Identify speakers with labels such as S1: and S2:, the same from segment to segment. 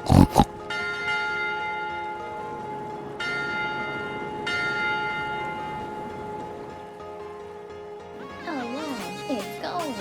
S1: Oh wow, it's gold.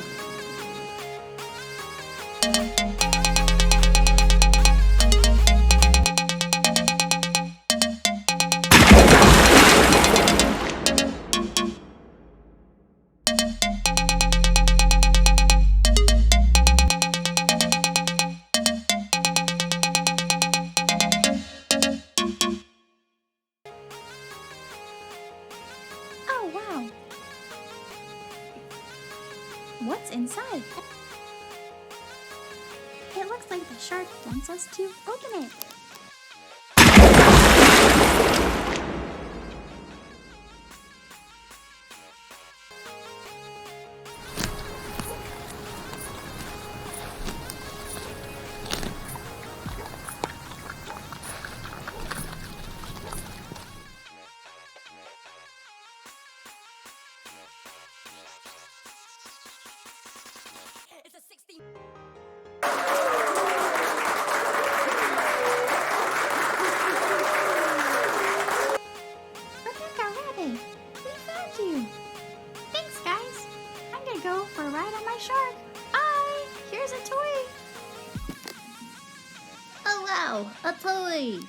S1: Oh wow, what's inside? It looks like the shark wants us to open it.
S2: It's a 60.
S1: Rebecca Rabbit, we found you. Thanks, guys. I'm gonna go for a ride on my shark. Bye. Here's a toy.
S3: Oh wow, a toy!